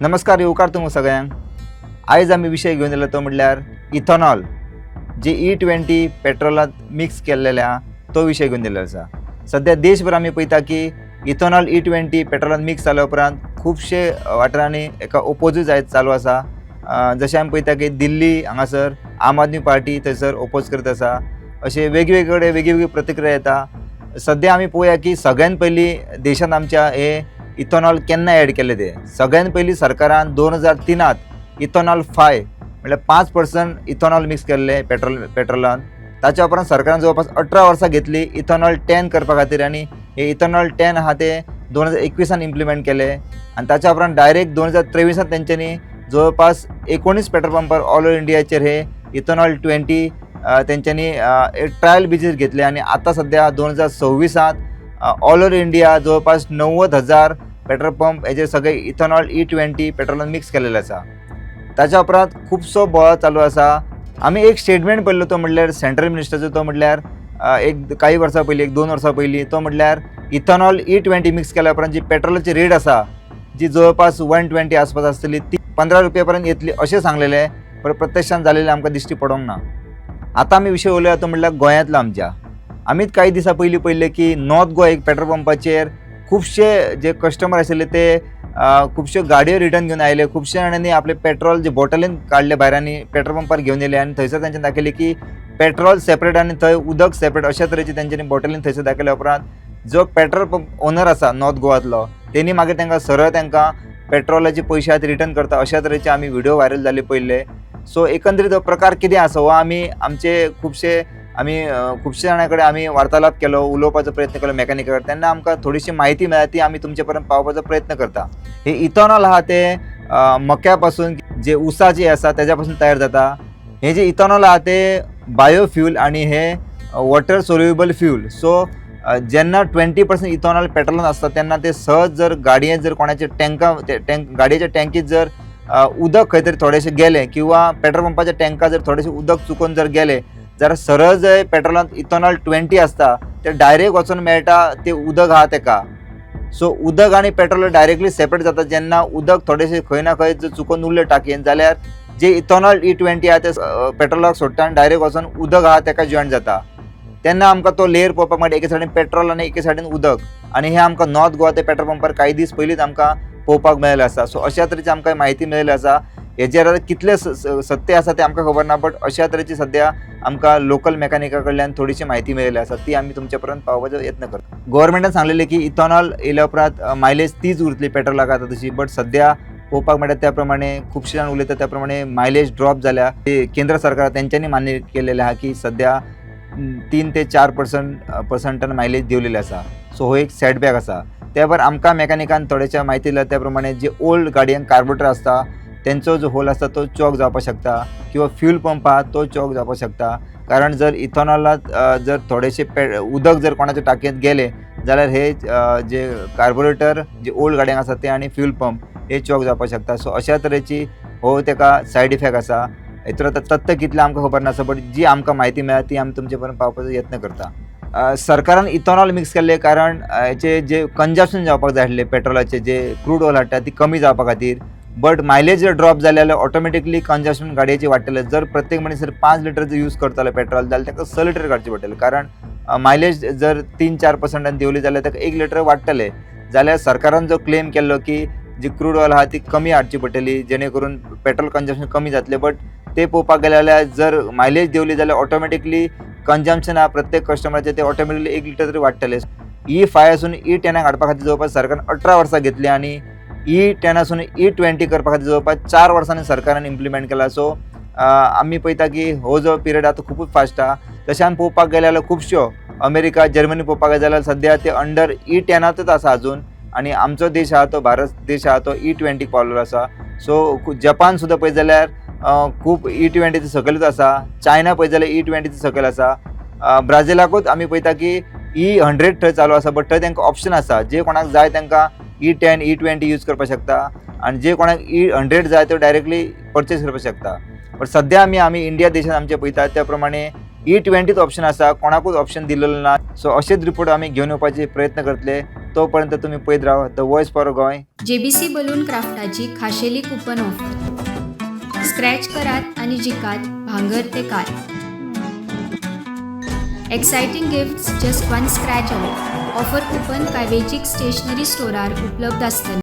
नमस्कार, येवकार तुमकां सगळ्यांक. आयज आमी विशय घेवन येयलो तो म्हणल्यार इथॉनॉल, जे E20 पेट्रोलांत मिक्स केल्लेले आहा तो विशय घेवन येयल्लो आसा. सद्या देशभर आमी पळयता की इथॉनॉल E20 पेट्रोलांत मिक्स जाल्या उपरांत खुबशे वाठारांनी एका ओपोजीट जायत चालू आसा. जशें आमी पळयता की दिल्ली हांगासर आम आदमी पार्टी थंयसर ओपोज करत आसा. अशे वेगवेगळे वेगळी प्रतिक्रिया येता. सद्या आमी पळोवया की सगळ्यान पयलीं देशांत आमच्या हे इथॉनॉल केन्ना एड केले ते. सगळ्यान पयलीं सरकारान 2003त इथॉनॉल 5 म्हणल्यार 5% इथॉनॉल मिक्स केल्ले पेट्रोलांत. ताच्या उपरांत सरकारान जवळपास 18 वर्सां घेतली इथॉनॉल 10 करपा खातीर, आनी हे इथॉनॉल 10 आहा ते 2021 इम्प्लिमेंट केले. आनी ताच्या उपरांत डायरेक्ट 2023 तेंच्यांनी जवळपास 19 पेट्रोल पंपार ऑल ओव्हर इंडियाचेर हे इथॉनॉल 20 तेंच्यांनी एक ट्रायल बेजीस घेतले. आनी आतां सद्या 2026 ऑल ओव्हर इंडिया जवळपास 90,000 पेट्रोल पंप हेजे सगळे इथॉनॉल E20 पेट्रोलान मिक्स केलेले आसा. ताच्या उपरांत खुबसो बोवाळ चालू आसा. आमी एक स्टेटमेंट पळयलो तो म्हणल्यार सेंट्रल मिनिस्टरचो, तो म्हणल्यार एक काही वर्सां पयलीं, 1-2 वर्सां पयलीं, तो म्हणल्यार इथॉनॉल E20 मिक्स केल्या उपरांत जी पेट्रोलाची रेट आसा जी जवळपास 120 आसपास आसतली ती 15 रुपया पर्यंत येतली अशें सांगलेलें, पण प्रत्यक्षांत जालेलें आमकां दिश्टी पडोंक ना. आतां आमी विशय उलया तो म्हणल्यार गोंयांतलो आमच्या. आमीच काही दिसां पयलीं पळयलें की नॉर्थ गोवा एक पेट्रोल पंपाचेर खुबशे जे कस्टमर आशिल्ले ते खुबश्यो गाडयो रिटर्न घेवन आयले. खुबशे जाणांनी आपले पेट्रोल जे बॉटलीन काडले भायर आनी पेट्रोल पंपार घेवन येयले, आनी थंयसर तांच्यांनी दाखयलें की पेट्रोल सेपरेट आनी थंय उदक सेपरेट अशा तरेची तेंच्यांनी बॉटलीन थंयसर दाखयल्या उपरांत जो पेट्रोल पंप ओनर आसा नॉर्थ गोवांतलो तेणी मागीर तांकां सरळ तांकां पेट्रोलाचे पयशे आतां रिटर्न करता अशा तरेचे आमी व्हिडिओ व्हायरल जाल्ले पयले. सो एकंदरीत हो प्रकार कितें आसा हो आमी खुबशे जाणां कडेन आमी वार्तालाप केलो, उलोवपाचो प्रयत्न केलो मॅकॅनिका कडेन. तेन्ना आमकां थोडीशी म्हायती मेळ्ळा ती आमी तुमचे पर्यंत पावपाचो प्रयत्न करता. हे इथॉनॉल आहा ते मक्या पासून जे उसाचे आसा तेज्या पासून तयार जाता. हे जे इथॉनॉल आहा ते बायोफ्यूल आनी हे वॉटर सोल्युबल फ्यूल. सो जेन्ना 20% इथॉनॉल पेट्रोलांत आसता तेन्ना ते सहज जर गाडयेंत जर कोणाचे गाडयेच्या टँकीत जर उदक खंय तरी थोडेशें गेलें किंवा पेट्रोल पंपाच्या टँकात जर थोडेशें उदक चुकोवन जर गेलें जाल्यार सरळ जर पेट्रोलांत इथॉनॉल 20 आसता ते डायरेक्ट वचून मेळटा ते उदक आहा तेका. सो उदक आनी पेट्रोल डायरेक्टली सेपरेट जाता. जेन्ना उदक थोडेशें खंय ना खंय जर चुकोवन उरलें टाकयेन जाल्यार जे इथॉनॉल E20 आहा ते पेट्रोलाक सोडटा आनी डायरेक्ट वचून उदक आहा तेका जॉयन जाता. तेन्ना आमकां तो लेयर पळोवपाक मेळटा, एके सायडीन पेट्रोल आनी एके सायडीन उदक. आनी हे आमकां नॉर्थ गोवा ते पेट्रोल पंपार काही दीस पयलींच आमकां पळोवपाक मेळिल्लें आसा. सो अशा तरेची आमकां म्हायती मेळिल्ली आसा. हेजेर कितलें सत्य आसा तें आमकां खबर ना, बट अशा तरेची सद्या आमकां लोकल मॅकॅनिका कडल्यान थोडीशी म्हायती मेळिल्ली आसा, ती आमी तुमचे पर्यंत पावोवपाचो यत्न करता. गव्हर्मेंटान सांगलेलें की इथॉनॉल येयल्या उपरांत मायलेज तीच उरतली पेट्रोलाक आतां तशी, बट सद्या पळोवपाक मेळटा त्या प्रमाणे खुबशे जाण उलयता त्या प्रमाणे मायलेज ड्रॉप जाल्या. केंद्र सरकार तेंच्यांनी मान्य केलेलें आहा की सद्या 3 ते 4% मायलेज दिवलेली आसा. सो हो एक सेटबॅक आसा. त्या भायर आमकां मॅकॅनिकान थोड्याशा म्हायती दिल्या त्या प्रमाणे जे ओल्ड गाडयांक कार्बोरेटर आसता तेंचो जो होल आसता तो चॉक जावपाक शकता, किंवा फ्यूल पंप आहा तो चॉक जावपाक शकता. कारण जर इथॉनॉलांत जर थोडेशे उदक जर कोणाच्या टाकयेंत गेले जाल्यार हे जे कार्बोरेटर जे ओल्ड गाडयांक आसा ते आनी फ्यूल पंप हे चॉक जावपाक शकता. सो अशा तरेची हो तेका सायड इफेक्ट आसा. हेतून आतां तथ्य कितलें आमकां खबर नासता, बट जी आमकां म्हायती मेळ्ळा ती आमी तुमचे पर्यंत पावपाचो यत्न करता. सरकारान इथॉनॉल मिक्स केल्ले कारण हेचे जे कंजप्शन जावपाक जाय आसले पेट्रोलाचे जे क्रूड ऑयल हाडटा ती कमी जावपा खातीर. बट मायलेज जर ड्रॉप जालें जाल्यार ऑटोमॅटिकली कंजप्शन गाडयेचें वाडटलें. जर प्रत्येक मनीस जर 5 लिटर जर यूज करतालो पेट्रोल जाल्यार ताका 6 लिटर काडचें पडटलें. कारण मायलेज जर 3-4% दिवली जाल्यार ताका 1 लिटर वाडटलें. जाल्यार सरकारान जो क्लेम केल्लो की जी क्रूड ऑयल आहा ती कमी हाडची पडटली जेणे करून पेट्रोल कंजप्शन कमी जातलें, बट ते पळोवपाक गेले जाल्यार जर मायलेज दिवली जाल्यार ऑटोमॅटिकली कंजम्पशन आहा प्रत्येक कस्टमराचें ते ऑटोमॅटिकली 1 लिटर तरी वाडटलें. E5 आसून E10 हाडपा खातीर जवळपास सरकारान 18 वर्सां घेतली, आनी E10 आसून E20 करपा खातीर जवळपास 4 वर्सांनी सरकारान इम्प्लिमेंट केला. सो आमी पळयता की हो जो पिरियड आहा तो खूबच फास्ट आहा. तशें आमी पळोवपाक गेले जाल्यार खुबश्यो अमेरिका, जर्मनी पळोवपाक गेले जाल्यार सद्या ते अंडर E10च आसा अजून, आनी आमचो देश आहा तो भारत देश आहा तो E20 पावलेलो आसा. सो जपान सुद्दां पळयत जाल्यार खूब E20 सकयलूच आसा. चायना पळयत जाल्यार E20 सकयल आसा. ब्राझिलाकूच आमी पळयता की E100 थंय चालू आसा, बट थंय तांकां ऑप्शन आसा. जे कोणाक जाय तांकां E10, E20 यूज करपाक शकता, आनी जे कोणाक E100 जाय तो डायरेक्टली परचेस करपाक शकता. बट सद्या आमी इंडिया देशांत आमचे पळयतात त्या प्रमाणे E20 ऑप्शन आसा, कोणाकूच ऑप्शन दिलेलो ना. सो अशेच रिपोर्ट आमी घेवन येवपाचे प्रयत्न करतले. तोपर्यंत तुम्ही पळयत रावा the voice for Goa. JBC balloon क्राफ्टाची खाशेली कुपन ऑफर. स्क्रॅच करात आणि जिकात भांगर ते car. Exciting gifts just one scratch away. Offer coupon काय वेंचीक स्टेशनरी स्टोरार उपलब्ध आसतले.